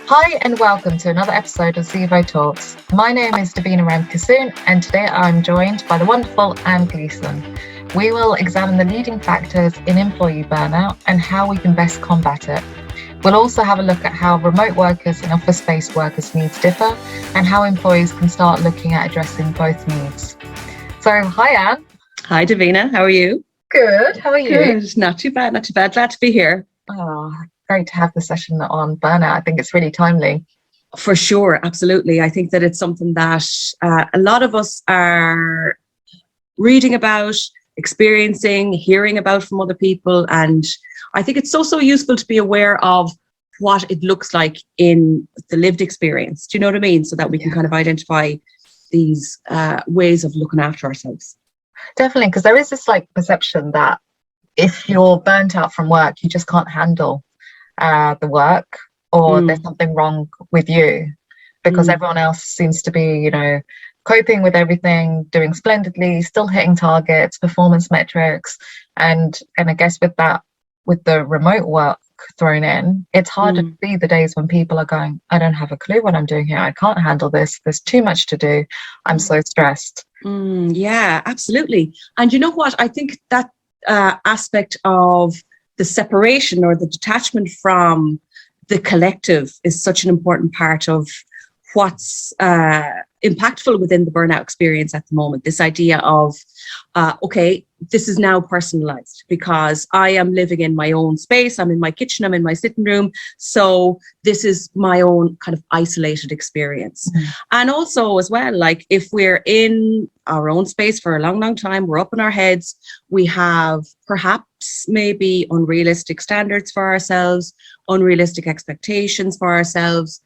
Hi and welcome to another episode of Zevo Talks. My name is Davina Ramkissoon and today I'm joined by the wonderful Gleeson. We will examine the leading factors in employee burnout and how we can best combat it. We'll also have a look at how remote workers and office-based workers' needs differ and how employees can start looking at addressing both needs. So, hi Anne. Hi Davina, how are you? Good, how are you? Good, not too bad. Glad to be here. Oh, great to have the session on burnout. I think it's really timely. For sure, absolutely. I think that it's something that a lot of us are reading about, experiencing, hearing about from other people. And I think it's so useful to be aware of what it looks like in the lived experience. Do you know what I mean? So that we can kind of identify these ways of looking after ourselves. Definitely, because there is this perception that if you're burnt out from work, you just can't handle the work, or there's something wrong with you because everyone else seems to be, coping with everything, doing splendidly, still hitting targets, performance metrics. And I guess with the remote work thrown in, it's harder to see the days when people are going, I don't have a clue what I'm doing here. I can't handle this. There's too much to do. I'm so stressed. Yeah, absolutely. And you know what? I think that aspect of the separation or the detachment from the collective is such an important part of what's impactful within the burnout experience at the moment. This idea of, okay, this is now personalized because I am living in my own space. I'm in my kitchen, I'm in my sitting room. So this is my own kind of isolated experience. And also as well, like if we're in our own space for a long time, we're up in our heads, we have perhaps maybe unrealistic standards for ourselves, unrealistic expectations for ourselves,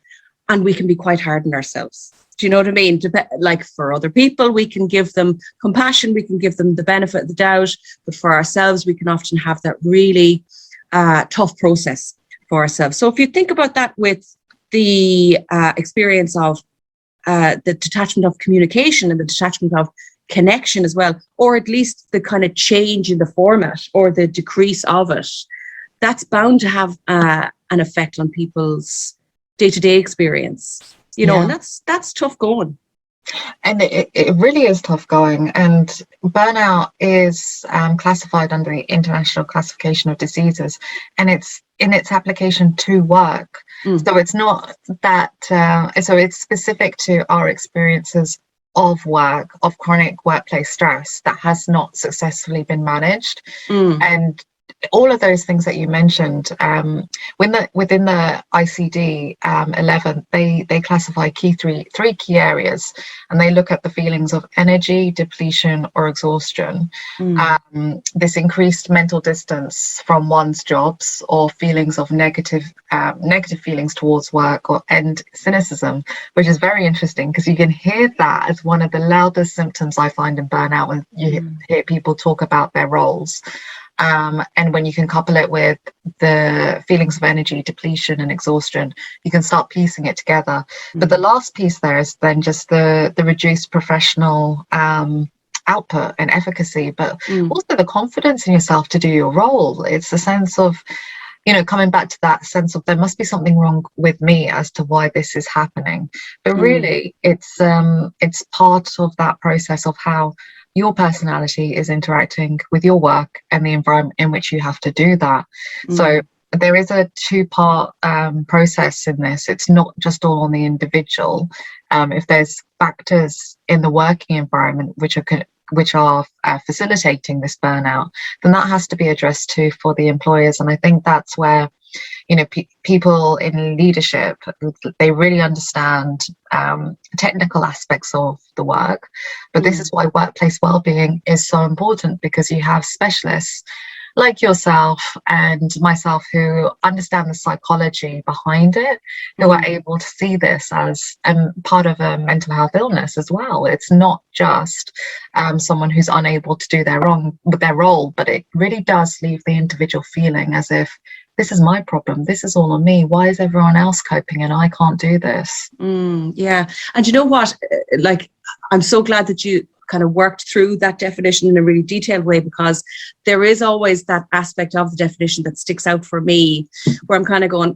and we can be quite hard on ourselves. Do you know what I mean? Like for other people, we can give them compassion, we can give them the benefit of the doubt, but for ourselves, we can often have that really tough process for ourselves. So if you think about that with the experience of the detachment of communication and the detachment of connection as well, or at least the kind of change in the format or the decrease of it, that's bound to have an effect on people's day-to-day experience. And that's tough going. And it really is tough going. And burnout is classified under the International Classification of Diseases, and it's in its application to work. So it's not that, so it's specific to our experiences of work, of chronic workplace stress that has not successfully been managed. And all of those things that you mentioned, within the ICD-11, they classify three key areas, and they look at the feelings of energy, depletion, or exhaustion. This increased mental distance from one's jobs, or feelings of negative feelings towards work, and cynicism, which is very interesting because you can hear that as one of the loudest symptoms I find in burnout when you hear people talk about their roles. And when you can couple it with the feelings of energy, depletion, and exhaustion, you can start piecing it together. But the last piece there is then just the reduced professional output and efficacy, but also the confidence in yourself to do your role. It's a sense of, coming back to that sense of there must be something wrong with me as to why this is happening. But really, it's part of that process of how your personality is interacting with your work and the environment in which you have to do that. So there is a two-part process in this. It's not just all on the individual. If there's factors in the working environment which are facilitating this burnout, then that has to be addressed too for the employers. And I think that's where people in leadership, they really understand technical aspects of the work, but this is why workplace wellbeing is so important, because you have specialists like yourself and myself who understand the psychology behind it, who are able to see this as part of a mental health illness as well. It's not just someone who's unable to do their role, but it really does leave the individual feeling as if this is my problem. This is all on me. Why is everyone else coping and I can't do this? Yeah. And you know what? I'm so glad that you kind of worked through that definition in a really detailed way, because there is always that aspect of the definition that sticks out for me, where I'm kind of going,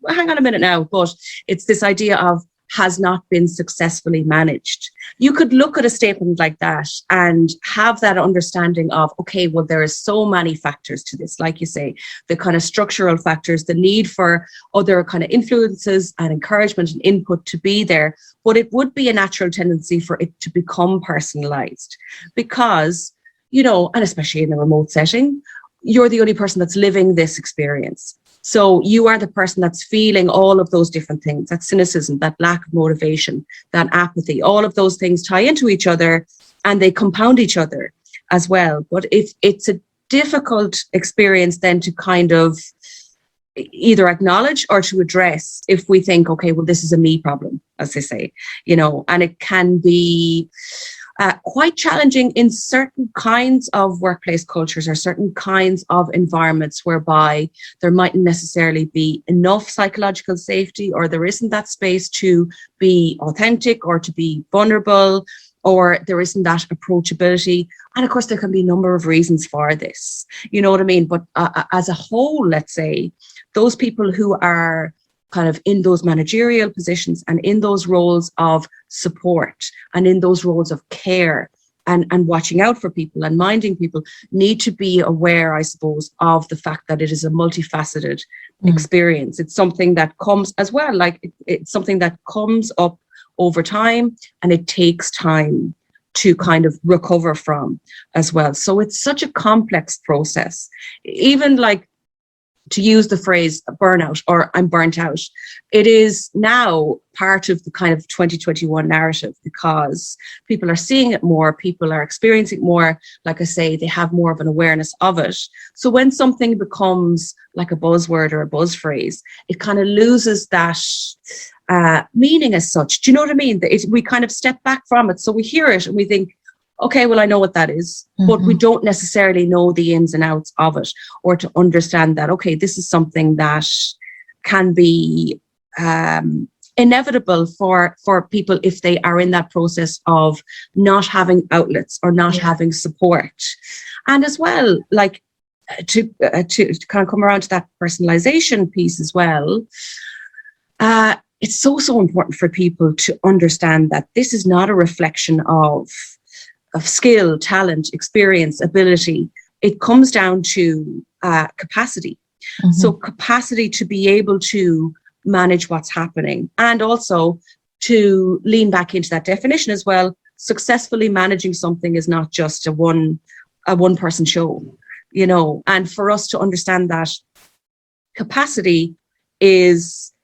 hang on a minute now. But it's this idea of has not been successfully managed. You could look at a statement like that and have that understanding of, okay, well, there are so many factors to this, like you say, the kind of structural factors, the need for other kind of influences and encouragement and input to be there. But it would be a natural tendency for it to become personalized because, you know, and especially in a remote setting, you're the only person that's living this experience. So you are the person that's feeling all of those different things, that cynicism, that lack of motivation, that apathy, all of those things tie into each other and they compound each other as well. But if it's a difficult experience then to kind of either acknowledge or to address if we think, okay, well, this is a me problem, as they say, you know, and it can be quite challenging in certain kinds of workplace cultures or certain kinds of environments whereby there mightn't necessarily be enough psychological safety, or there isn't that space to be authentic or to be vulnerable, or there isn't that approachability. And of course, there can be a number of reasons for this, you know what I mean? But as a whole, let's say, those people who are kind of in those managerial positions and in those roles of support and in those roles of care and watching out for people and minding people need to be aware, I suppose, of the fact that it is a multifaceted experience. It's something that comes as well, like it's something that comes up over time and it takes time to kind of recover from as well. So it's such a complex process. Even like, to use the phrase burnout or I'm burnt out, it is now part of the kind of 2021 narrative because people are seeing it more, people are experiencing it more. Like I say, they have more of an awareness of it. So when something becomes like a buzzword or a buzz phrase, it kind of loses that meaning as such. Do you know what I mean? We kind of step back from it. So we hear it and we think, okay, well, I know what that is, but we don't necessarily know the ins and outs of it, or to understand that, okay, this is something that can be inevitable for people if they are in that process of not having outlets or not having support. And as well, like to kind of come around to that personalization piece as well, it's so important for people to understand that this is not a reflection of skill, talent, experience, ability. It comes down to capacity. So capacity to be able to manage what's happening, and also to lean back into that definition as well. Successfully managing something is not just a one person show, you know, and for us to understand that capacity is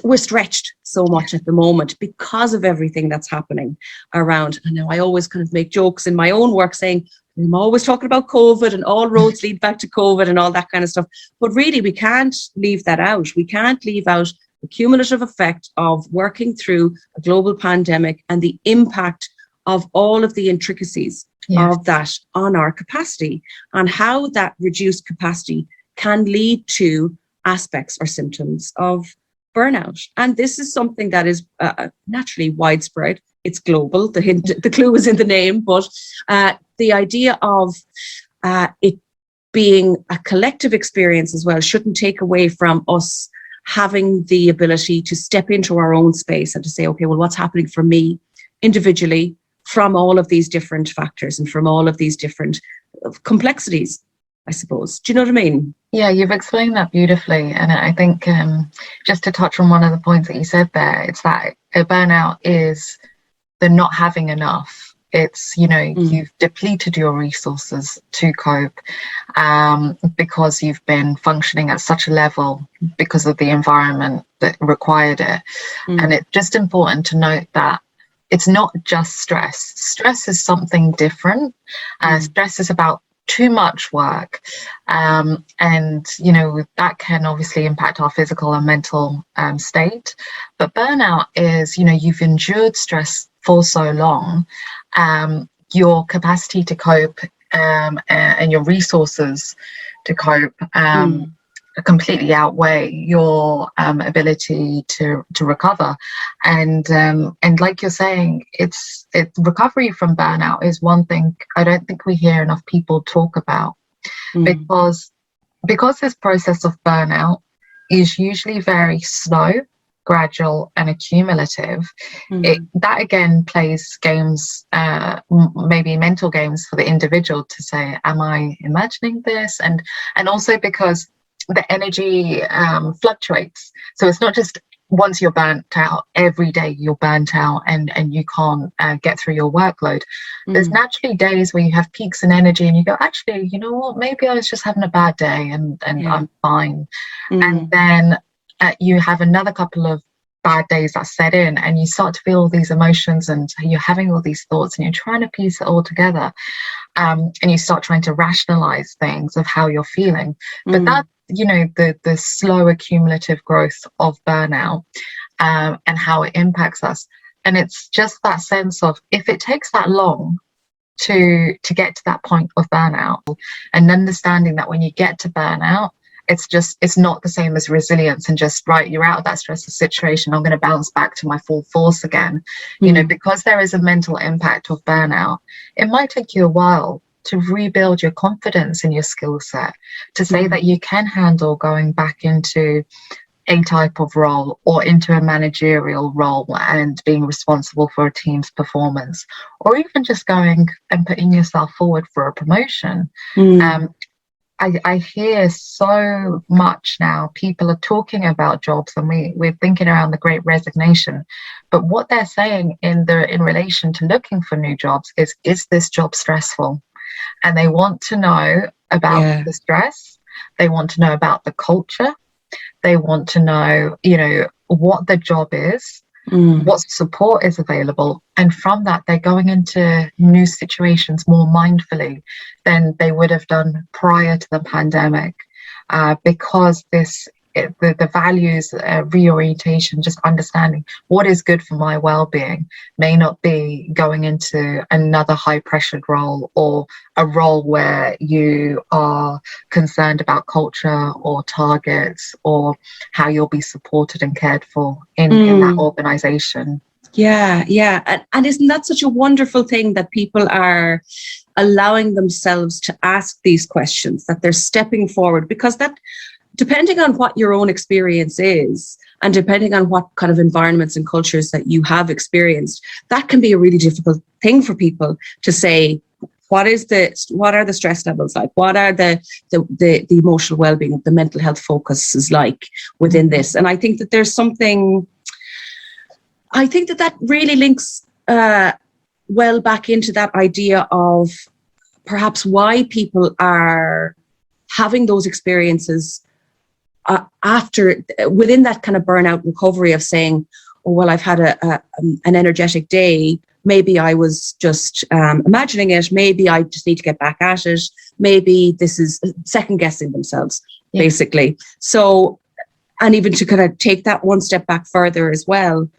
we're stretched so much at the moment because of everything that's happening around. I know I always kind of make jokes in my own work saying, I'm always talking about COVID and all roads lead back to COVID and all that kind of stuff. But really, we can't leave that out. We can't leave out the cumulative effect of working through a global pandemic and the impact of all of the intricacies of that on our capacity, and how that reduced capacity can lead to aspects or symptoms of burnout. And this is something that is naturally widespread. It's global. The clue is in the name, but the idea of it being a collective experience as well shouldn't take away from us having the ability to step into our own space and to say, okay, well, what's happening for me individually from all of these different factors and from all of these different complexities, I suppose. Do you know what I mean? Yeah, you've explained that beautifully. And I think just to touch on one of the points that you said there, it's that a burnout is the not having enough. It's, you know, you've depleted your resources to cope because you've been functioning at such a level because of the environment that required it. And it's just important to note that it's not just stress. Stress is something different. Stress is about too much work, and you know that can obviously impact our physical and mental state. But burnout is, you know, you've endured stress for so long, your capacity to cope and your resources to cope completely outweigh your ability to recover. And like you're saying, it's recovery from burnout is one thing I don't think we hear enough people talk about, because this process of burnout is usually very slow, gradual, and accumulative. That again plays games, maybe mental games for the individual to say, am I imagining this? And also because the energy fluctuates. So it's not just once you're burnt out, every day you're burnt out and you can't get through your workload. There's naturally days where you have peaks in energy and you go, actually, you know what, maybe I was just having a bad day and I'm fine. And then you have another couple of bad days that set in and you start to feel all these emotions and you're having all these thoughts and you're trying to piece it all together, and you start trying to rationalize things of how you're feeling. But that, you know, the slow accumulative growth of burnout, and how it impacts us. And it's just that sense of, if it takes that long to get to that point of burnout, and understanding that when you get to burnout, it's not the same as resilience and just, right, you're out of that stressful situation, I'm going to bounce back to my full force again. You know, because there is a mental impact of burnout, it might take you a while to rebuild your confidence in your skill set, to say that you can handle going back into a type of role or into a managerial role and being responsible for a team's performance, or even just going and putting yourself forward for a promotion. I hear so much now, people are talking about jobs, and we're thinking around the Great Resignation, but what they're saying in relation to looking for new jobs is this job stressful? And they want to know about the stress, they want to know about the culture, they want to know, you know, what the job is, what support is available, and from that they're going into new situations more mindfully than they would have done prior to the pandemic, because the values, reorientation, just understanding what is good for my well-being may not be going into another high-pressured role, or a role where you are concerned about culture or targets or how you'll be supported and cared for in that organization. And isn't that such a wonderful thing that people are allowing themselves to ask these questions, that they're stepping forward? Because that, depending on what your own experience is, and depending on what kind of environments and cultures that you have experienced, that can be a really difficult thing for people to say, what are the stress levels like? What are the emotional well-being, the mental health focus is like within this? And I think that there's something, I think that really links well back into that idea of perhaps why people are having those experiences within that kind of burnout recovery of saying, oh, well, I've had an energetic day. Maybe I was just imagining it. Maybe I just need to get back at it. Maybe this is second guessing themselves, basically. So, and even to kind of take that one step back further as well,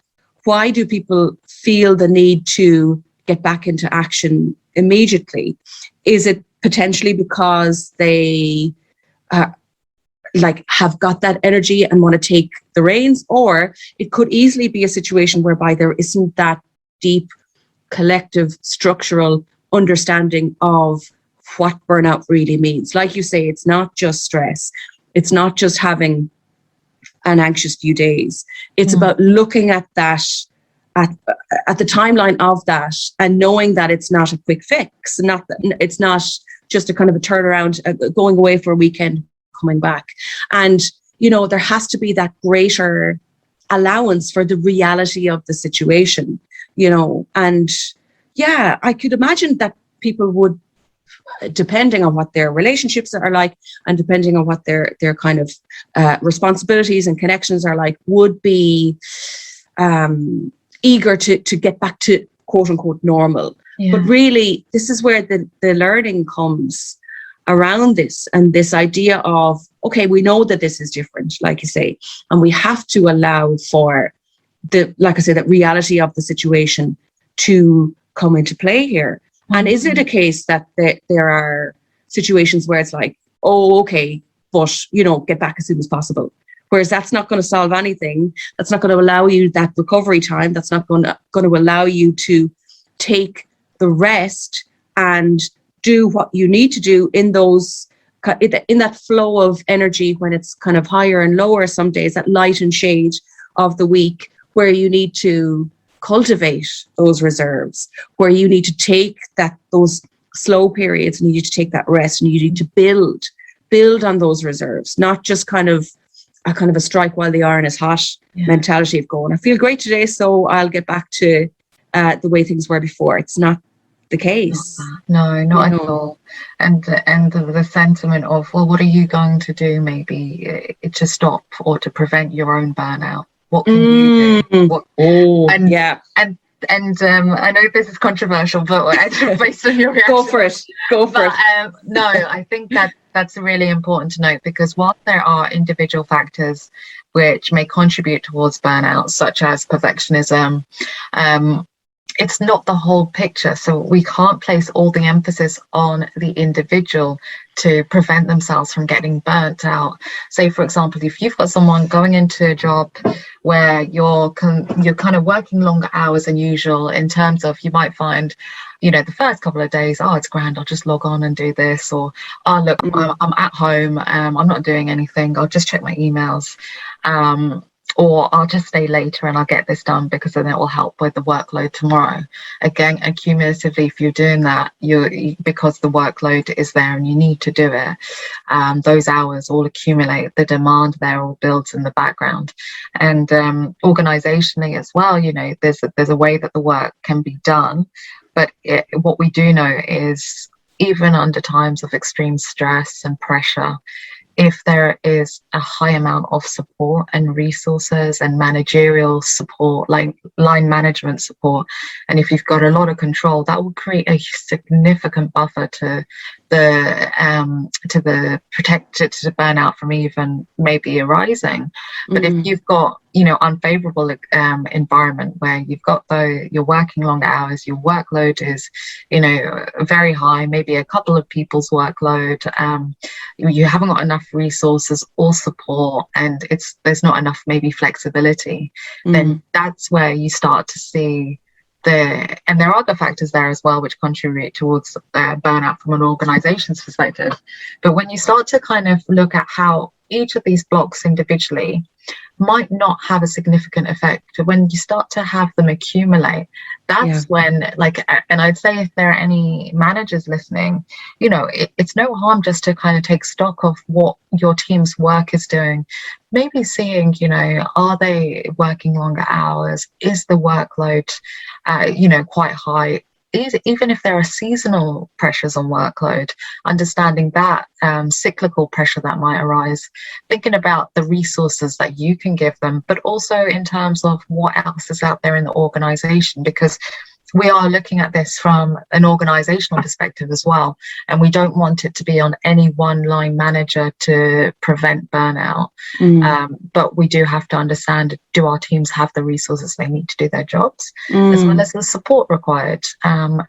why do people feel the need to get back into action immediately? Is it potentially because they have got that energy and want to take the reins? Or it could easily be a situation whereby there isn't that deep collective structural understanding of what burnout really means. Like you say, it's not just stress. It's not just having an anxious few days. It's about looking at that, at the timeline of that, and knowing that it's not a quick fix. It's not just a kind of a turnaround, going away for a weekend, coming back. And, you know, there has to be that greater allowance for the reality of the situation, you know. And yeah, I could imagine that people would, depending on what their relationships are like, and depending on what their kind of responsibilities and connections are like, would be eager to get back to quote unquote normal. Yeah. But really, this is where the learning comes around this, and this idea of, okay, we know that this is different, like you say, and we have to allow for like I say, that reality of the situation to come into play here. And is it a case that there are situations where it's like, oh, okay, but, you know, get back as soon as possible. Whereas that's not going to solve anything. That's not going to allow you that recovery time. That's not going to allow you to take the rest and do what you need to do in that flow of energy when it's kind of higher and lower some days, that light and shade of the week, where you need to cultivate those reserves, where you need to take those slow periods and you need to take that rest, and you need to build on those reserves, not just kind of a strike while the iron is hot mentality of going, I feel great today, so I'll get back to the way things were before. It's not the case. No, not at all. And the sentiment of, well, what are you going to do maybe to stop or to prevent your own burnout? What can you do? And I know this is controversial, but based on your reaction, go for it. No, I think that's really important to note, because while there are individual factors which may contribute towards burnout, such as perfectionism, it's not the whole picture. So we can't place all the emphasis on the individual to prevent themselves from getting burnt out. Say, for example, if you've got someone going into a job where you're kind of working longer hours than usual, in terms of, you might find, you know, the first couple of days, oh, it's grand, I'll just log on and do this, or, oh, look, I'm at home, I'm not doing anything, I'll just check my emails, or I'll just stay later and I'll get this done because then it will help with the workload tomorrow. Again, accumulatively, if you're doing that, because the workload is there and you need to do it, those hours all accumulate, the demand there all builds in the background. And organizationally as well, you know, there's a way that the work can be done, but what we do know is, even under times of extreme stress and pressure, if there is a high amount of support and resources and managerial support, like line management support, and if you've got a lot of control, that will create a significant buffer to the burnout from even maybe arising. But if you've got, you know, unfavorable environment where you've got you're working long hours, your workload is, you know, very high, maybe a couple of people's workload, you haven't got enough resources or support, and there's not enough maybe flexibility, then that's where you start to see and there are other factors there as well which contribute towards burnout from an organization's perspective. But when you start to kind of look at how each of these blocks individually might not have a significant effect, when you start to have them accumulate, that's when, like, and I'd say if there are any managers listening, you know, it's no harm just to kind of take stock of what your team's work is doing, maybe seeing, you know, are they working longer hours, is the workload you know, quite high, even if there are seasonal pressures on workload, understanding that cyclical pressure that might arise, thinking about the resources that you can give them, but also in terms of what else is out there in the organization, because we are looking at this from an organizational perspective as well, and we don't want it to be on any one line manager to prevent burnout. But we do have to understand, do our teams have the resources they need to do their jobs, as well as the support required, and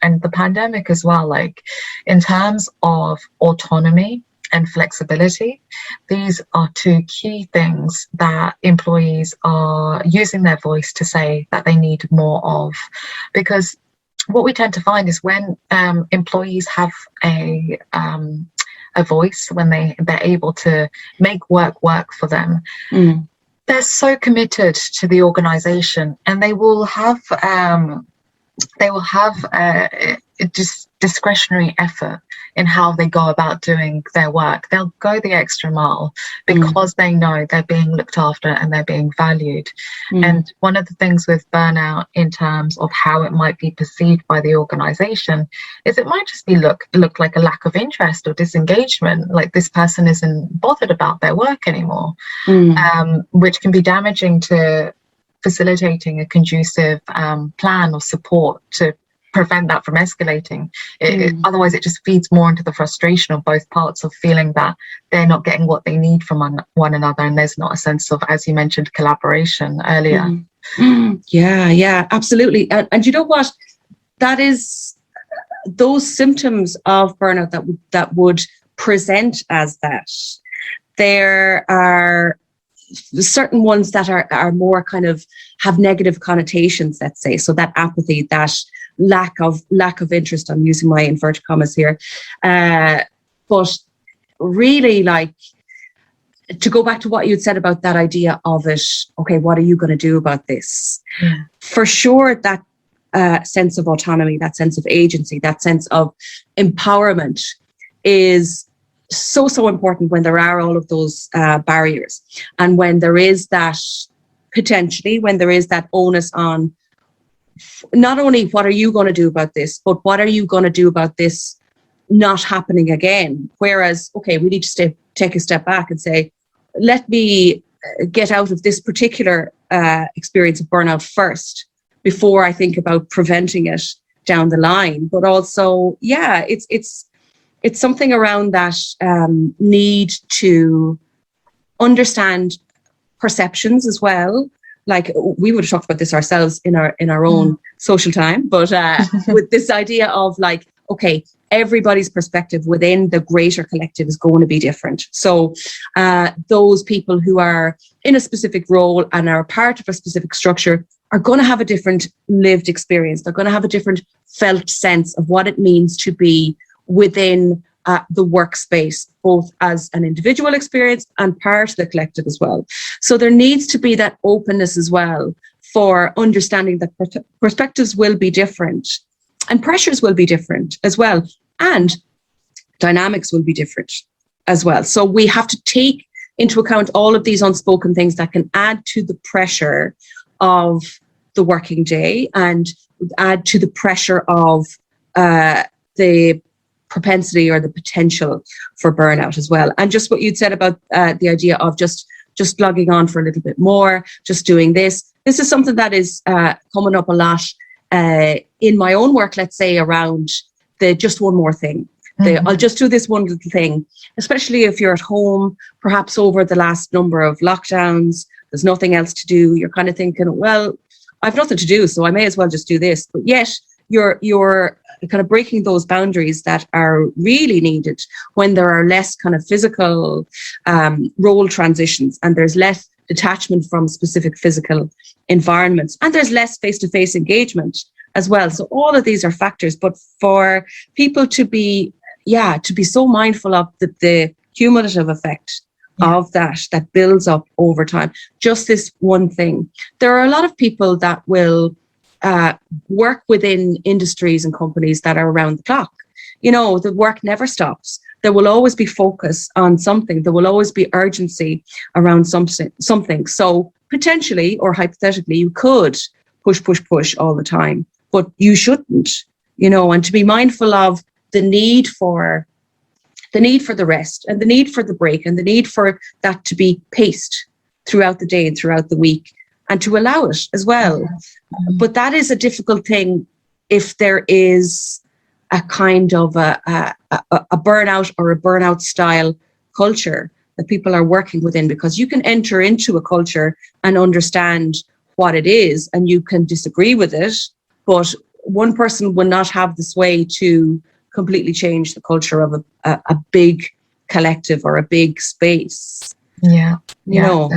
the pandemic as well, like in terms of autonomy and flexibility. These are two key things that employees are using their voice to say that they need more of, because what we tend to find is when employees have a voice, when they're able to make work for them, they're so committed to the organization, and they will have just discretionary effort in how they go about doing their work. They'll go the extra mile because they know they're being looked after and they're being valued. And one of the things with burnout in terms of how it might be perceived by the organization is it might just be look like a lack of interest or disengagement, like this person isn't bothered about their work anymore, which can be damaging to facilitating a conducive plan or support to prevent that from escalating. Otherwise it just feeds more into the frustration of both parts, of feeling that they're not getting what they need from one another, and there's not a sense of, as you mentioned, collaboration earlier. Yeah, absolutely. And you know what, that is those symptoms of burnout that would present as that, There are certain ones that are more kind of have negative connotations, let's say. So that apathy, that lack of interest, I'm using my inverted commas here. But really, like, to go back to what you'd said about that idea of it, okay, what are you going to do about this? Yeah. For sure, that sense of autonomy, that sense of agency, that sense of empowerment is so important when there are all of those barriers, and when there is that onus on not only what are you going to do about this, but what are you going to do about this not happening again. Whereas, okay, we need to take a step back and say, let me get out of this particular experience of burnout first before I think about preventing it down the line. But also, yeah, it's something around that need to understand perceptions as well. Like, we would have talked about this ourselves in our own social time, but with this idea of like, okay, everybody's perspective within the greater collective is going to be different. So those people who are in a specific role and are part of a specific structure are going to have a different lived experience. They're going to have a different felt sense of what it means to be within the workspace, both as an individual experience and part of the collective as well. So there needs to be that openness as well for understanding that perspectives will be different and pressures will be different as well, and dynamics will be different as well. So we have to take into account all of these unspoken things that can add to the pressure of the working day and add to the pressure of the propensity or the potential for burnout as well. And just what you'd said about the idea of just logging on for a little bit more, just doing this. This is something that is coming up a lot in my own work, let's say, around the just one more thing. I'll just do this one little thing, especially if you're at home, perhaps over the last number of lockdowns, there's nothing else to do. You're kind of thinking, well, I've nothing to do, so I may as well just do this. But yet you're kind of breaking those boundaries that are really needed when there are less kind of physical role transitions, and there's less detachment from specific physical environments, and there's less face-to-face engagement as well. So all of these are factors, but for people to be so mindful of the cumulative effect of that builds up over time. Just this one thing. There are a lot of people that will work within industries and companies that are around the clock. You know, the work never stops. There will always be focus on something. There will always be urgency around something. So potentially or hypothetically, you could push all the time, but you shouldn't, you know, and to be mindful of the need for the rest and the need for the break and the need for that to be paced throughout the day and throughout the week, and to allow it as well. But that is a difficult thing if there is a kind of a burnout or a burnout style culture that people are working within, because you can enter into a culture and understand what it is and you can disagree with it, but one person will not have the sway to completely change the culture of a big collective or a big space. Yeah, you know,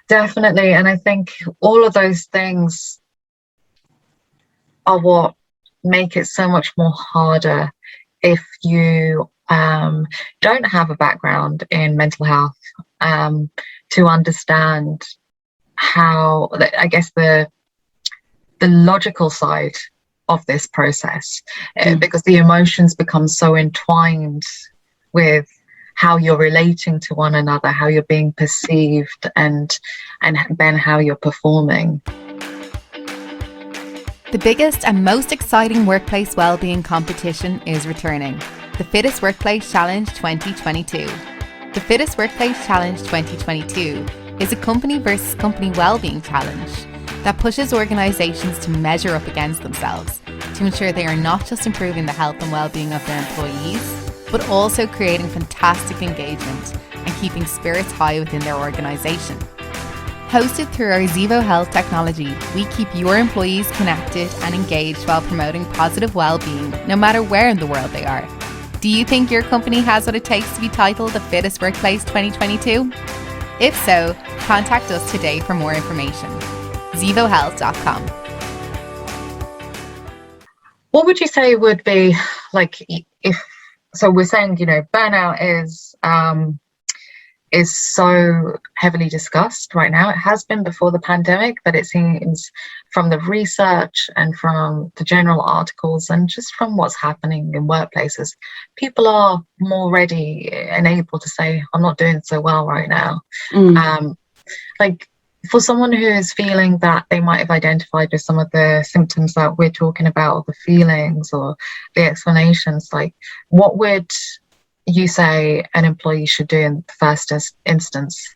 definitely. And I think all of those things are what make it so much more harder if you don't have a background in mental health to understand how, I guess, the logical side of this process, because the emotions become so entwined with how you're relating to one another, how you're being perceived, and then how you're performing. The biggest and most exciting workplace wellbeing competition is returning, the Fittest Workplace Challenge 2022. The Fittest Workplace Challenge 2022 is a company versus company wellbeing challenge that pushes organisations to measure up against themselves to ensure they are not just improving the health and well-being of their employees, but also creating fantastic engagement and keeping spirits high within their organisation. Hosted through our Zevo Health technology, we keep your employees connected and engaged while promoting positive well-being no matter where in the world they are. Do you think your company has what it takes to be titled the Fittest Workplace 2022? If so, contact us today for more information. zevohealth.com. What would you say would be like, if so we're saying, burnout is so heavily discussed right now. It has been before the pandemic, but it seems from the research and from the general articles and just from what's happening in workplaces, people are more ready and able to say, I'm not doing so well right now. Like, for someone who is feeling that they might have identified with some of the symptoms that we're talking about, or the feelings or the explanations, like, what would you say an employee should do in the first instance?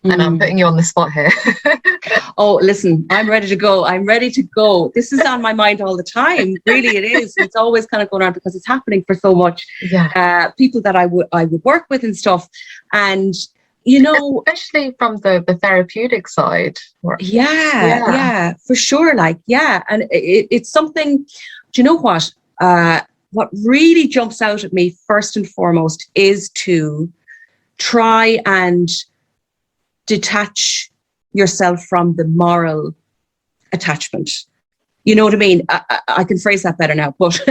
And I'm putting you on the spot here. Oh, listen, I'm ready to go. This is on my mind all the time. Really, it is. It's always kind of going on because it's happening for so much. Yeah. People that I would work with and stuff. And, especially from the therapeutic side. Yeah, for sure. And it's something, do you know what? What really jumps out at me first and foremost is to try and detach yourself from the moral attachment. You know what I mean? I can phrase that better now, but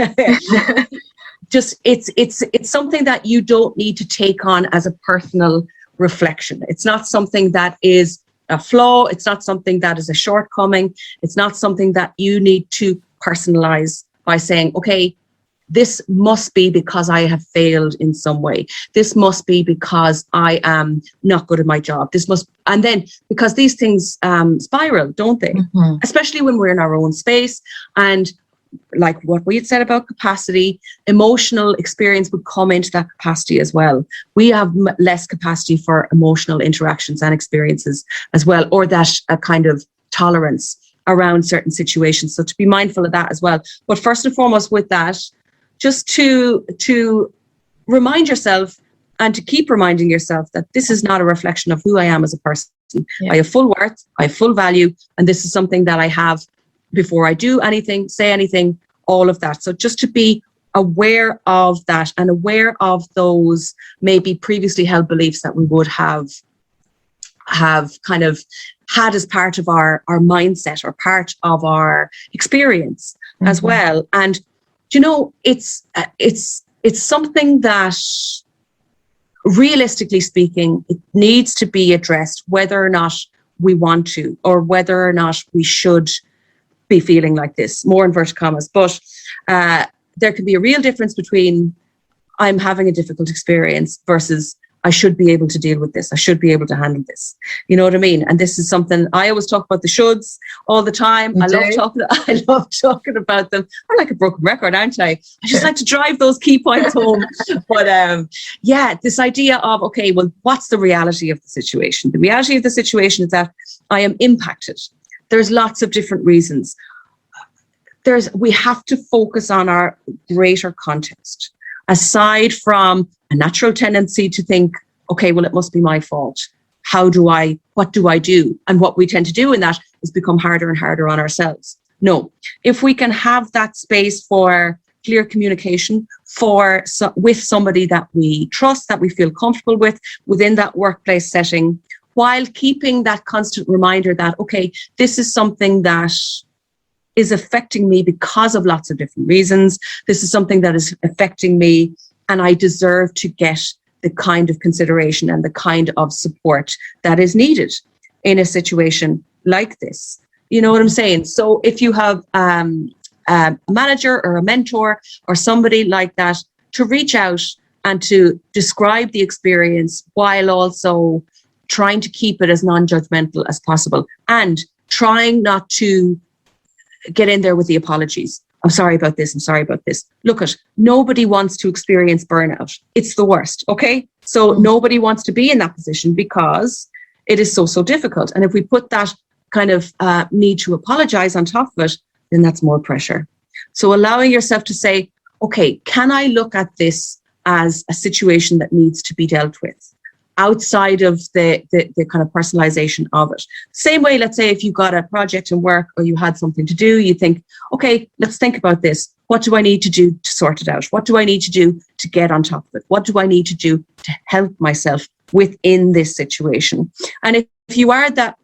just it's something that you don't need to take on as a personal reflection. It's not something that is a flaw. It's not something that is a shortcoming. It's not something that you need to personalize by saying, okay, this must be because I have failed in some way. This must be because I am not good at my job. And then because these things spiral, don't they? Mm-hmm. Especially when we're in our own space. And like what we had said about capacity, emotional experience would come into that capacity as well. We have less capacity for emotional interactions and experiences as well, or that kind of tolerance around certain situations. So to be mindful of that as well. But first and foremost with that, just to remind yourself and to keep reminding yourself that this is not a reflection of who I am as a person. Yeah. I have full worth, I have full value, and this is something that I have before I do anything, say anything, all of that. So just to be aware of that and aware of those maybe previously held beliefs that we would have kind of had as part of our mindset or part of our experience as well. And it's something that, realistically speaking, it needs to be addressed, whether or not we want to, or whether or not we should be feeling like this, more inverted commas. But there can be a real difference between I'm having a difficult experience versus I should be able to deal with this. I should be able to handle this. You know what I mean? And this is something I always talk about, the shoulds all the time. I love talking about them. I'm like a broken record, aren't I? I just like to drive those key points home. But this idea of, okay, well, what's the reality of the situation? The reality of the situation is that I am impacted. There's lots of different reasons. We have to focus on our greater context. Aside from a natural tendency to think, okay, well, it must be my fault. What do I do? And what we tend to do in that is become harder and harder on ourselves. No, if we can have that space for clear communication with somebody that we trust, that we feel comfortable with within that workplace setting, while keeping that constant reminder that, okay, this is something that is affecting me because of lots of different reasons. This is something that is affecting me, and I deserve to get the kind of consideration and the kind of support that is needed in a situation like this. You know what I'm saying? So if you have a manager or a mentor or somebody like that, to reach out and to describe the experience while also trying to keep it as non-judgmental as possible, and trying not to get in there with the apologies. I'm sorry about this. I'm sorry about this. Look, nobody wants to experience burnout. It's the worst. Okay. So nobody wants to be in that position because it is so difficult. And if we put that kind of need to apologize on top of it, then that's more pressure. So allowing yourself to say, okay, can I look at this as a situation that needs to be dealt with outside of the kind of personalization of it? Same way, let's say if you got a project in work or you had something to do, you think, okay, let's think about this. What do I need to do to sort it out? What do I need to do to get on top of it? What do I need to do to help myself within this situation? And if you are that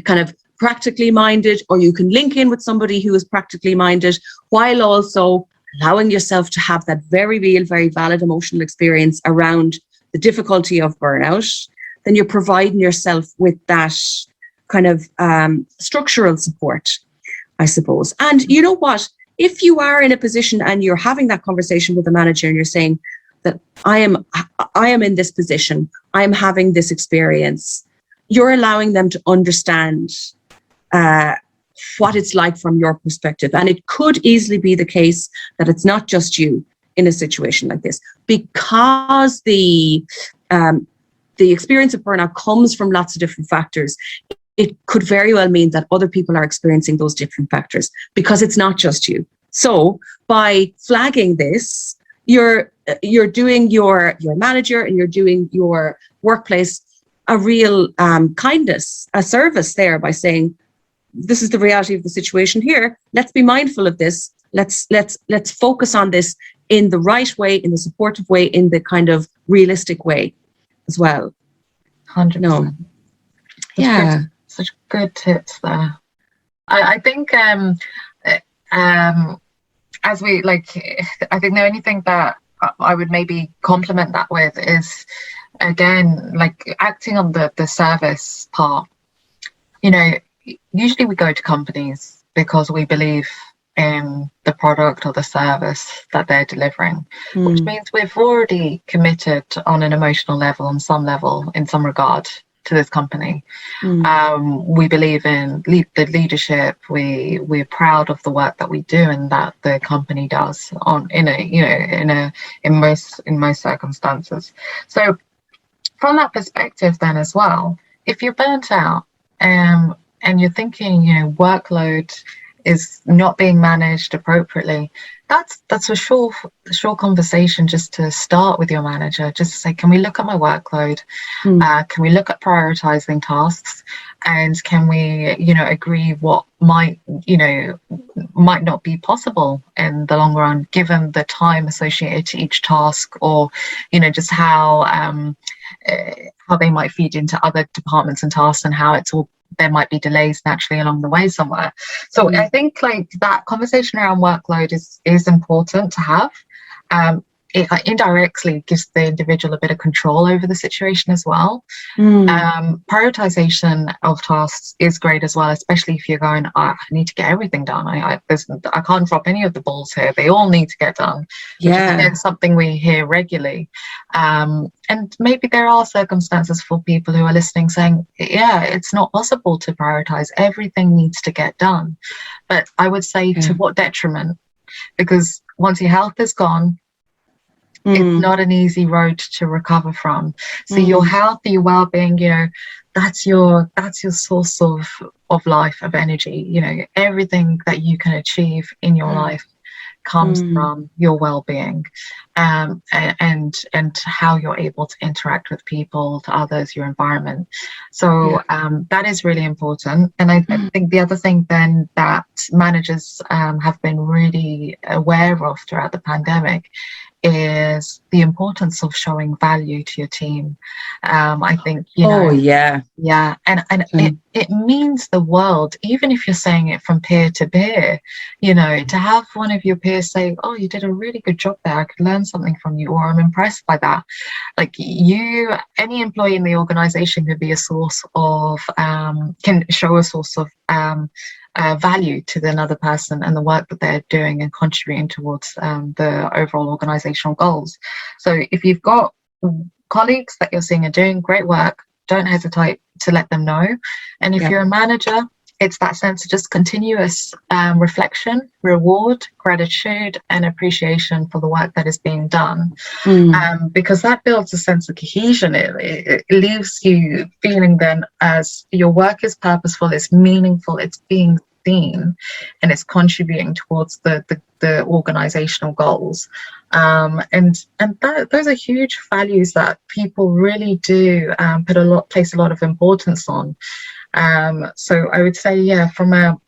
kind of practically minded, or you can link in with somebody who is practically minded, while also allowing yourself to have that very real, very valid emotional experience around the difficulty of burnout, then you're providing yourself with that kind of structural support, I suppose. And you know what? If you are in a position and you're having that conversation with the manager and you're saying that I am in this position, I'm having this experience, you're allowing them to understand what it's like from your perspective. And it could easily be the case that it's not just you in a situation like this, because the experience of burnout comes from lots of different factors. It could very well mean that other people are experiencing those different factors, because it's not just you. So by flagging this, you're doing your manager and you're doing your workplace a real kindness, a service there, by saying, this is the reality of the situation here. Let's be mindful of this. Let's focus on this in the right way, in the supportive way, in the kind of realistic way as well. 100%. No. Yeah. Such good tips there. I think as we I think the only thing that I would maybe complement that with is, again, like acting on the service part. You know, usually we go to companies because we believe in the product or the service that they're delivering, which means we've already committed on an emotional level, on some level, in some regard, to this company. We believe in the leadership. We're proud of the work that we do and that the company does in most circumstances. So from that perspective, then as well, if you're burnt out and you're thinking, workload is not being managed appropriately, that's a short conversation just to start with your manager, just to say, can we look at my workload? Can we look at prioritizing tasks? And can we, agree what might not be possible in the long run, given the time associated to each task, or, just how they might feed into other departments and tasks, and how there might be delays naturally along the way somewhere. So I think that conversation around workload is important to have. It indirectly gives the individual a bit of control over the situation as well. Prioritization of tasks is great as well, especially if you're going, I need to get everything done. I can't drop any of the balls here. They all need to get done. Yeah, it's something we hear regularly. And maybe there are circumstances for people who are listening saying, yeah, it's not possible to prioritize. Everything needs to get done. But I would say, to what detriment? Because once your health is gone, it's not an easy road to recover from. So your health, your well-being, that's your source of life, of energy. Everything that you can achieve in your life comes from your well-being, and how you're able to interact with people, to others, your environment. So that is really important. And I think the other thing then that managers have been really aware of throughout the pandemic is the importance of showing value to your team. I think, and it means the world, even if you're saying it from peer to peer, to have one of your peers say, oh, you did a really good job there, I could learn something from you, or I'm impressed by that. Any employee in the organization could be a source of, can show a source of value to another person and the work that they're doing and contributing towards the overall organizational goals. So if you've got colleagues that you're seeing are doing great work, don't hesitate to let them know. And if you're a manager, it's that sense of just continuous reflection, reward, gratitude, and appreciation for the work that is being done. Because that builds a sense of cohesion. It leaves you feeling then as your work is purposeful, it's meaningful, it's being seen, and it's contributing towards the organizational goals. And those are huge values that people really do place a lot of importance on. So I would say, from a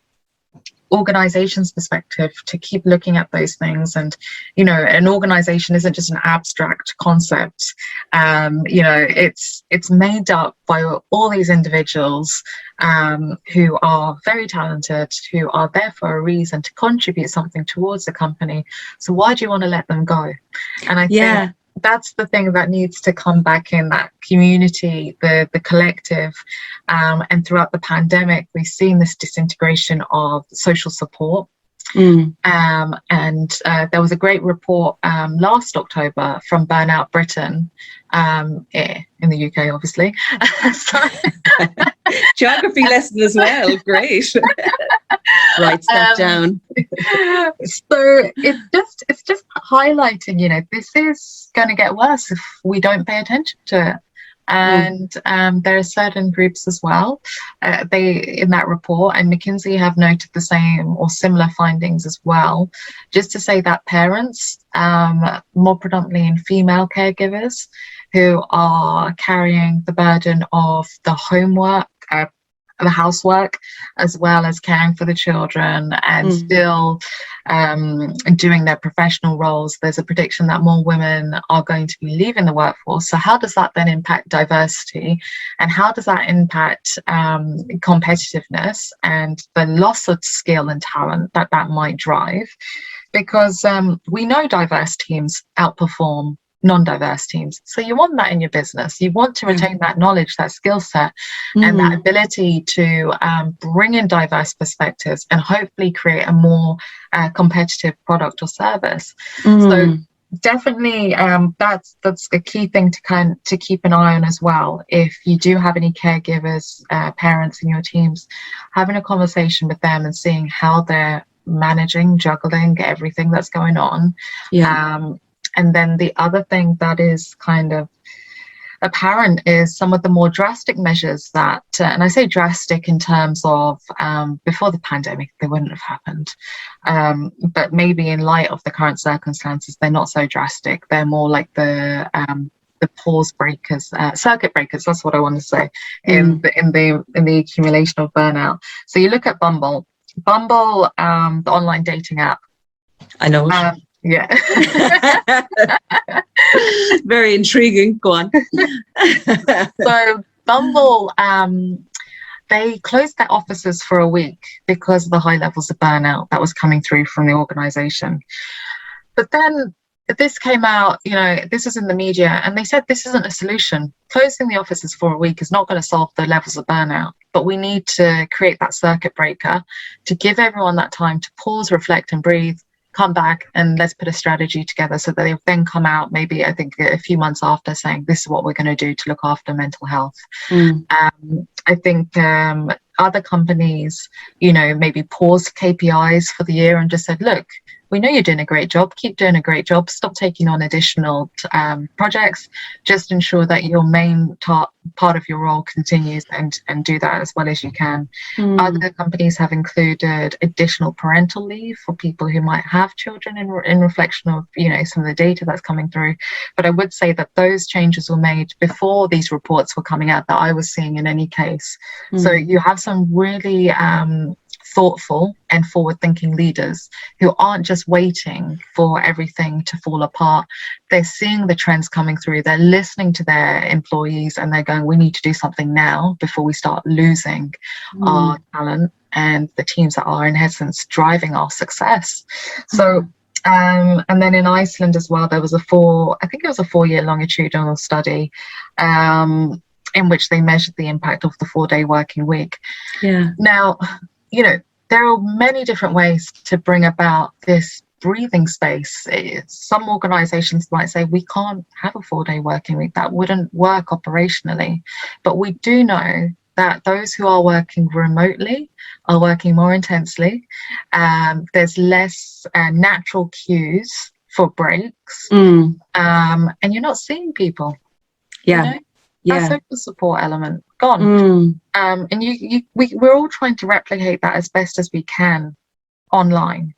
organization's perspective to keep looking at those things. And, you know, an organization isn't just an abstract concept. You know, it's made up by all these individuals who are very talented, who are there for a reason to contribute something towards the company. So why do you want to let them go? And I think that's the thing that needs to come back in, that community, the collective. And throughout the pandemic, we've seen this disintegration of social support. And there was a great report last October from Burnout Britain, in the UK, obviously. Geography lesson as well. Great. Writes that down. So it's just highlighting, you know, this is going to get worse if we don't pay attention to it. And there are certain groups as well, in that report, and McKinsey have noted the same or similar findings as well, just to say that parents, more predominantly in female caregivers, who are carrying the burden of the homework, the housework, as well as caring for the children and still doing their professional roles. There's a prediction that more women are going to be leaving the workforce. So how does that then impact diversity? And how does that impact competitiveness and the loss of skill and talent that might drive? Because we know diverse teams outperform non-diverse teams. So you want that in your business. You want to retain that knowledge, that skill set, and that ability to bring in diverse perspectives and hopefully create a more competitive product or service. So definitely that's a key thing to keep an eye on as well. If you do have any caregivers, parents in your teams, having a conversation with them and seeing how they're managing, juggling everything that's going on. And then the other thing that is kind of apparent is some of the more drastic measures that, and I say drastic in terms of before the pandemic, they wouldn't have happened. But maybe in light of the current circumstances, they're not so drastic. They're more like the pause breakers, circuit breakers. That's what I want to say in the accumulation of burnout. So you look at Bumble, the online dating app. I know it. Very intriguing. Go on. So Bumble, they closed their offices for a week because of the high levels of burnout that was coming through from the organization. But then this came out, you know, this is in the media, and they said this isn't a solution. Closing the offices for a week is not going to solve the levels of burnout, but we need to create that circuit breaker to give everyone that time to pause, reflect and breathe, come back, and let's put a strategy together. So that they've then come out maybe, I think, a few months after saying this is what we're going to do to look after mental health. I think other companies, you know, maybe paused KPIs for the year and just said, look, we know you're doing a great job, keep doing a great job, stop taking on additional projects, just ensure that your main part of your role continues and do that as well as you can. Other companies have included additional parental leave for people who might have children in reflection of, you know, some of the data that's coming through. But I would say that those changes were made before these reports were coming out that I was seeing in any case. So you have some really thoughtful and forward-thinking leaders who aren't just waiting for everything to fall apart. They're seeing the trends coming through. They're listening to their employees and they're going, we need to do something now before we start losing our talent and the teams that are in essence driving our success. So and then in Iceland as well, there was a 4-year longitudinal study in which they measured the impact of the 4-day working week. Now, you know, there are many different ways to bring about this breathing space. Some organizations might say we can't have a 4-day working week. That wouldn't work operationally. But we do know that those who are working remotely are working more intensely. There's less natural cues for breaks. And you're not seeing people. You know? That social support element gone. And we're all trying to replicate that as best as we can online,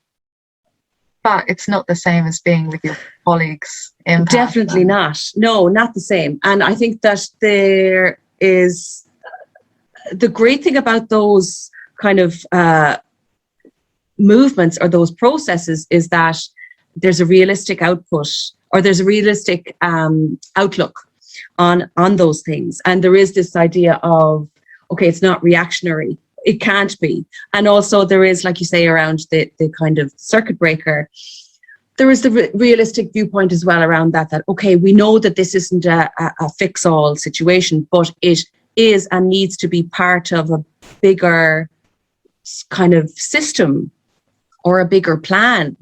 but it's not the same as being with your colleagues in person. Definitely not. No, not the same. And I think that there is the great thing about those kind of movements or those processes is that there's a realistic output, or there's a realistic outlook on those things. And there is this idea of, okay, it's not reactionary. It can't be. And also there is, like you say, around the kind of circuit breaker, there is the realistic viewpoint as well around that, okay, we know that this isn't a fix-all situation, but it is and needs to be part of a bigger kind of system or a bigger plan,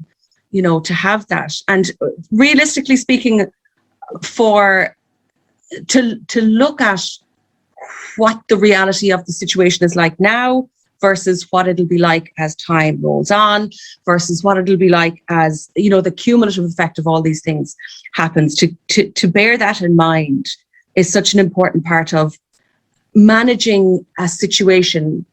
you know, to have that. And realistically speaking, to look at what the reality of the situation is like now versus what it'll be like as time rolls on, versus what it'll be like as, you know, the cumulative effect of all these things happens. To bear that in mind is such an important part of managing a situation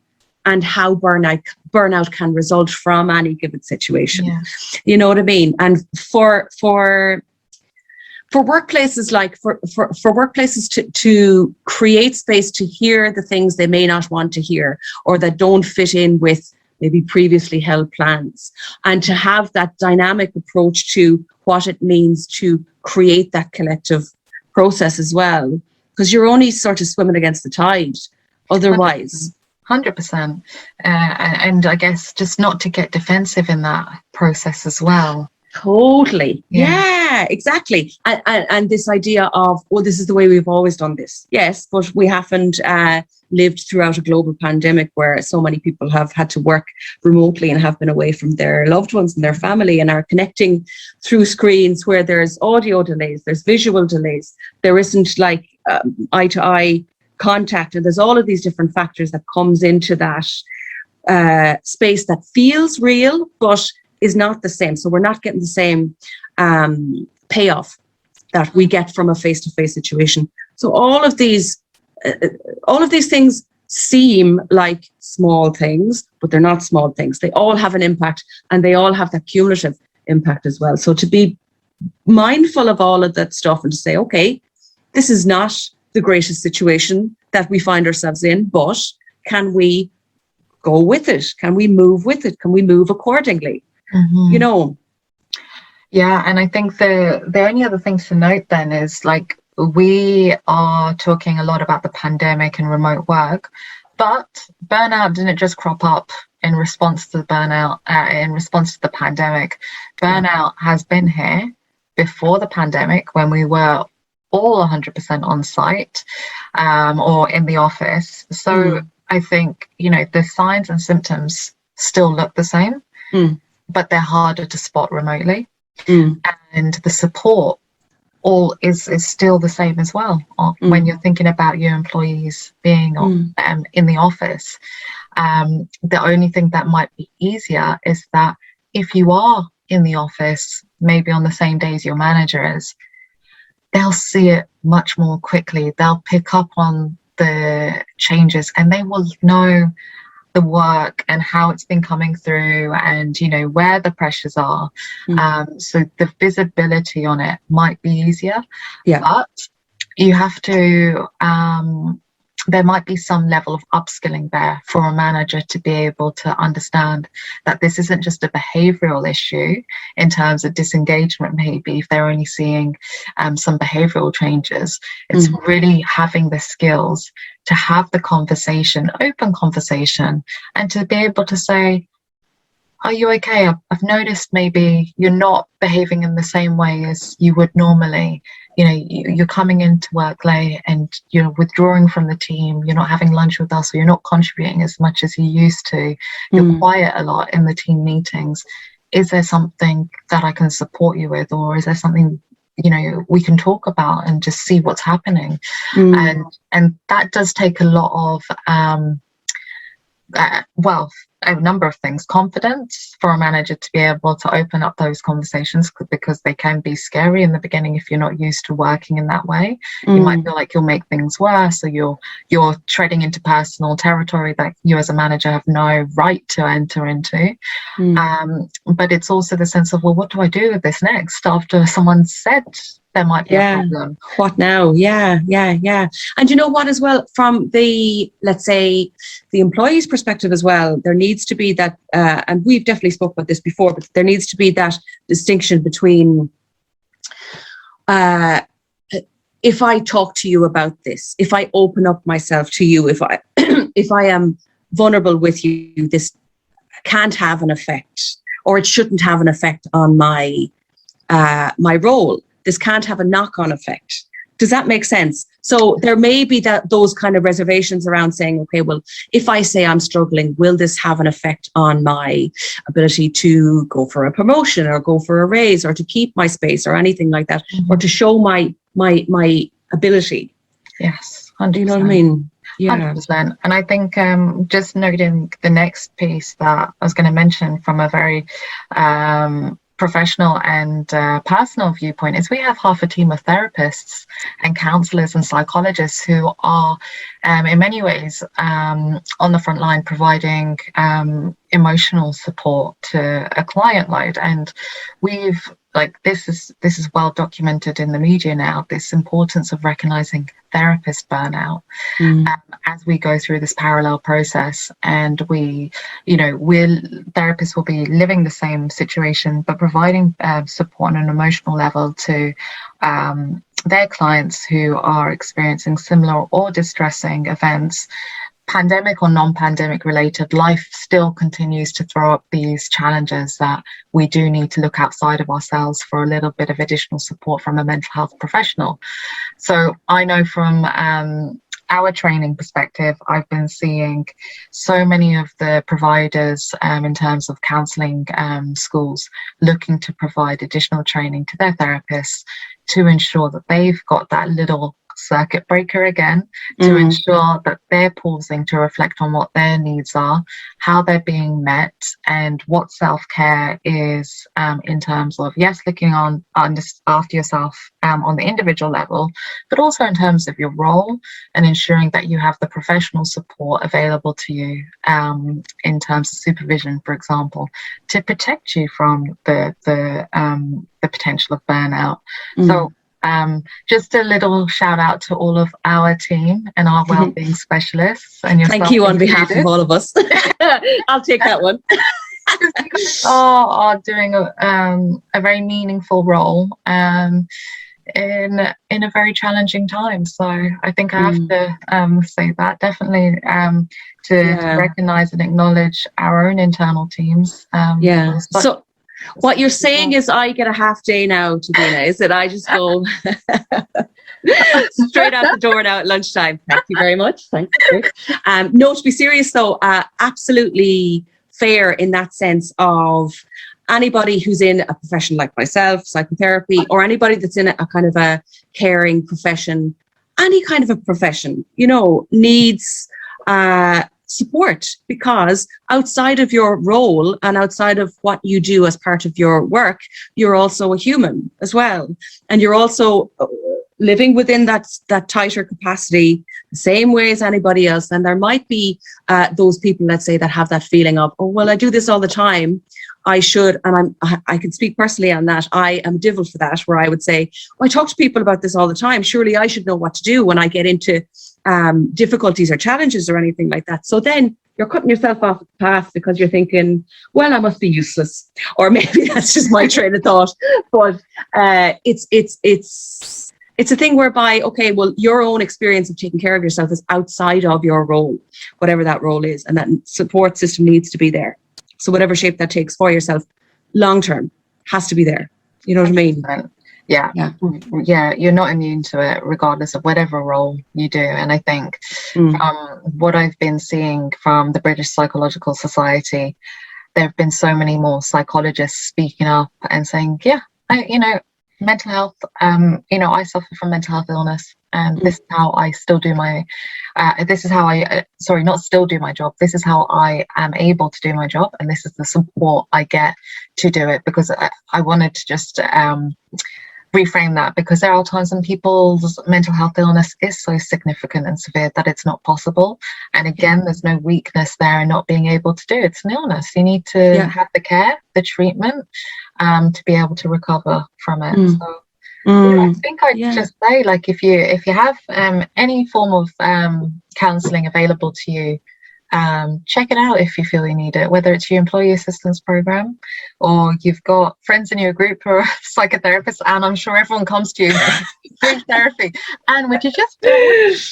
and how burnout can result from any given situation. Yeah. You know what I mean? And for workplaces, like for workplaces to create space to hear the things they may not want to hear, or that don't fit in with maybe previously held plans, and to have that dynamic approach to what it means to create that collective process as well, because you're only sort of swimming against the tide otherwise. 100%. And I guess just not to get defensive in that process as well. Totally. Yeah, exactly. And this idea of, well, this is the way we've always done this. Yes, but we haven't lived throughout a global pandemic where so many people have had to work remotely and have been away from their loved ones and their family and are connecting through screens where there's audio delays, there's visual delays, there isn't like eye-to-eye contact, and there's all of these different factors that comes into that space that feels real but is not the same. So we're not getting the same payoff that we get from a face-to-face situation. So all of these things seem like small things, but they're not small things. They all have an impact, and they all have that cumulative impact as well. So to be mindful of all of that stuff and to say, okay, this is not the greatest situation that we find ourselves in, but can we go with it? Can we move with it? Can we move accordingly? Mm-hmm. You know? Yeah, and I think the only other things to note then is, like, we are talking a lot about the pandemic and remote work, but burnout didn't just crop up in response to the pandemic. Burnout has been here before the pandemic, when we were all 100% on site or in the office. So I think, you know, the signs and symptoms still look the same, but they're harder to spot remotely. And the support all is still the same as well when you're thinking about your employees being in the office. The only thing that might be easier is that if you are in the office, maybe on the same day as your manager is, they'll see it much more quickly. They'll pick up on the changes, and they will know the work and how it's been coming through, and, you know, where the pressures are. So the visibility on it might be easier. Yeah. But you have to, there might be some level of upskilling there for a manager to be able to understand that this isn't just a behavioral issue in terms of disengagement, maybe if they're only seeing some behavioral changes. It's really having the skills to have the conversation, open conversation, and to be able to say, are you okay? I've noticed maybe you're not behaving in the same way as you would normally. You know, you're coming into work late and you're withdrawing from the team. You're not having lunch with us, or you're not contributing as much as you used to. You're quiet a lot in the team meetings. Is there something that I can support you with? Or is there something, you know, we can talk about and just see what's happening? And that does take a lot of, a number of things. Confidence for a manager to be able to open up those conversations, because they can be scary in the beginning if you're not used to working in that way. You might feel like you'll make things worse, or you're treading into personal territory that you as a manager have no right to enter into. But it's also the sense of, well, what do I do with this next after someone said there might be a problem? What now? Yeah. And you know what, as well, from the, let's say, the employee's perspective as well, there needs to be that, and we've definitely spoke about this before, but there needs to be that distinction between if I talk to you about this, if I open up myself to you, if I if I am vulnerable with you, this can't have an effect, or it shouldn't have an effect on my my role. This can't have a knock-on effect. Does that make sense? So there may be those kind of reservations around saying, okay, well, if I say I'm struggling, will this have an effect on my ability to go for a promotion or go for a raise or to keep my space or anything like that, or to show my ability? Yes, 100%. You know what I mean? Yeah. 100%. And I think just noting the next piece that I was going to mention from a very professional and personal viewpoint is we have half a team of therapists and counselors and psychologists who are in many ways on the front line providing emotional support to a client load. And we've this is well documented in the media now, this importance of recognizing therapist burnout as we go through this parallel process. And therapists will be living the same situation, but providing support on an emotional level to their clients who are experiencing similar or distressing events. Pandemic or non-pandemic related, life still continues to throw up these challenges that we do need to look outside of ourselves for a little bit of additional support from a mental health professional. So I know from our training perspective, I've been seeing so many of the providers in terms of counselling schools looking to provide additional training to their therapists to ensure that they've got that little circuit breaker again, to ensure that they're pausing to reflect on what their needs are, how they're being met, and what self-care is in terms of, yes, looking after yourself on the individual level, but also in terms of your role and ensuring that you have the professional support available to you in terms of supervision, for example, to protect you from the potential of burnout. So just a little shout out to all of our team and our wellbeing specialists and yourself. Thank you on behalf of all of us. I'll take that one. are doing a very meaningful role in a very challenging time. So I think I have to say that definitely to recognize and acknowledge our own internal teams. So what you're saying is I get a half day now, Davina, is it? I just go straight out the door now at lunchtime. Thank you very much. Thank you. No, to be serious though, absolutely fair in that sense of anybody who's in a profession like myself, psychotherapy, or anybody that's in a kind of a caring profession, any kind of a profession, needs support, because outside of your role and outside of what you do as part of your work, you're also a human as well. And you're also living within that tighter capacity the same way as anybody else. And there might be those people, let's say, that have that feeling of, oh, well, I do this all the time, I should, and I can speak personally on that. I am devil for that, where I would say, well, I talk to people about this all the time. Surely I should know what to do when I get into difficulties or challenges or anything like that. So then you're cutting yourself off the path because you're thinking, well, I must be useless, or maybe that's just my train of thought. But it's a thing whereby, okay, well, your own experience of taking care of yourself is outside of your role, whatever that role is, and that support system needs to be there. So whatever shape that takes for yourself, long term, has to be there. You know what I mean? Yeah, you're not immune to it, regardless of whatever role you do. And I think what I've been seeing from the British Psychological Society, there have been so many more psychologists speaking up and saying, mental health, I suffer from mental health illness, and this is how I still do my, not still do my job. This is how I am able to do my job, and this is the support I get to do it. Because I wanted to just reframe that, because there are times when people's mental health illness is so significant and severe that it's not possible. And again, there's no weakness there in not being able to do it. It's an illness. You need to have the care, the treatment, to be able to recover from it. So I think I'd just say, like, if you have any form of counselling available to you, check it out if you feel you need it, whether it's your employee assistance program or you've got friends in your group who are psychotherapists, and I'm sure everyone comes to you free therapy. And would you just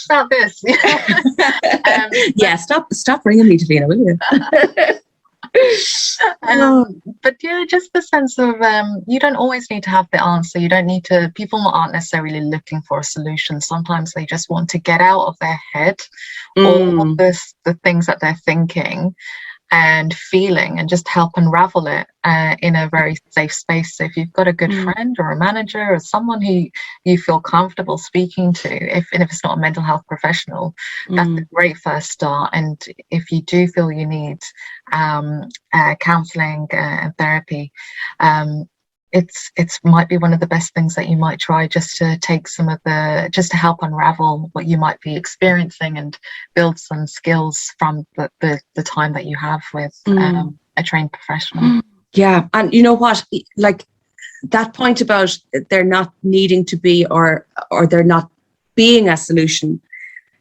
about this? Yeah, stop ringing me, Davina, will you? But yeah, just the sense of you don't always need to have the answer. You don't need to, people aren't necessarily looking for a solution. Sometimes they just want to get out of their head all of the things that they're thinking and feeling, and just help unravel it in a very safe space. So if you've got a good friend or a manager or someone who you feel comfortable speaking to, if it's not a mental health professional, that's a great first start. And if you do feel you need counselling and therapy, it's might be one of the best things that you might try, just to take just to help unravel what you might be experiencing and build some skills from the time that you have with a trained professional. Yeah. And you know what, like that point about there not needing to be or there not being a solution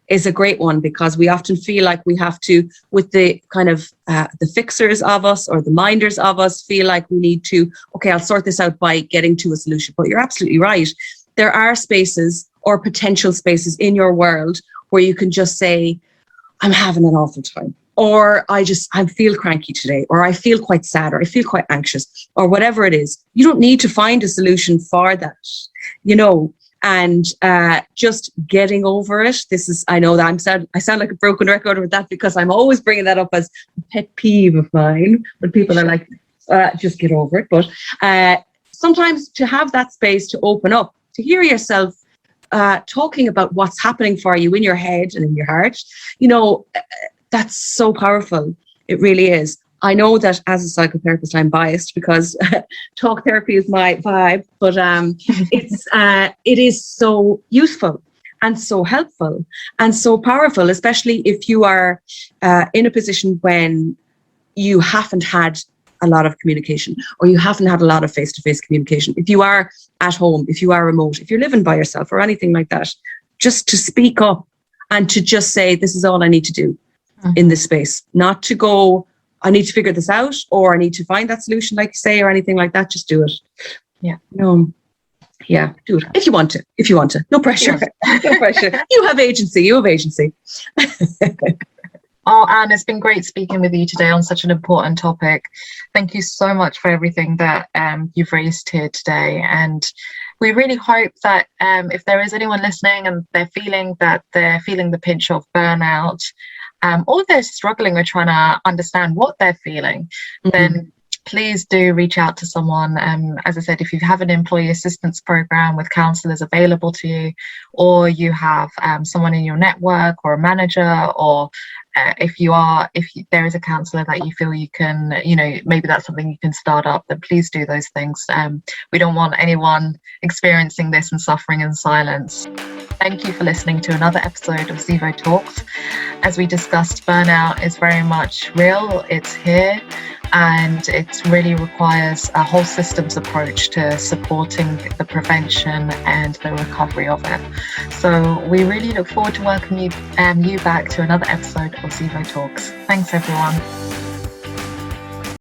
is a great one, because we often feel like we have to, with the kind of the fixers of us or the minders of us, feel like we need to, okay, I'll sort this out by getting to a solution. But you're absolutely right. There are spaces or potential spaces in your world where you can just say, I'm having an awful time, or I feel cranky today, or I feel quite sad, or I feel quite anxious, or whatever it is. You don't need to find a solution for that, and just getting over it. I know that I sound like a broken record with that, because I'm always bringing that up as a pet peeve of mine when people are like, just get over it. But sometimes to have that space to open up, to hear yourself talking about what's happening for you in your head and in your heart, that's so powerful. It really is. I know that as a psychotherapist, I'm biased because talk therapy is my vibe, but it is so useful and so helpful and so powerful, especially if you are in a position when you haven't had a lot of communication, or you haven't had a lot of face-to-face communication. If you are at home, if you are remote, if you're living by yourself or anything like that, just to speak up and to just say, this is all I need to do in this space, not to go, I need to figure this out, or I need to find that solution, like you say, or anything like that. Just do it. Yeah. No. Yeah. Do it if you want to. If you want to. No pressure. No pressure. You have agency. Oh, Anne, it's been great speaking with you today on such an important topic. Thank you so much for everything that you've raised here today. And we really hope that if there is anyone listening and they're feeling the pinch of burnout, or they're struggling or trying to understand what they're feeling, then please do reach out to someone. As I said, if you have an employee assistance program with counsellors available to you, or you have someone in your network or a manager, or if there is a counsellor that you feel you can, maybe that's something you can start up, then please do those things. We don't want anyone experiencing this and suffering in silence. Thank you for listening to another episode of Zevo Talks. As we discussed, burnout is very much real. It's here, and it really requires a whole systems approach to supporting the prevention and the recovery of it. So we really look forward to welcoming you back to another episode of Zevo Talks. Thanks, everyone.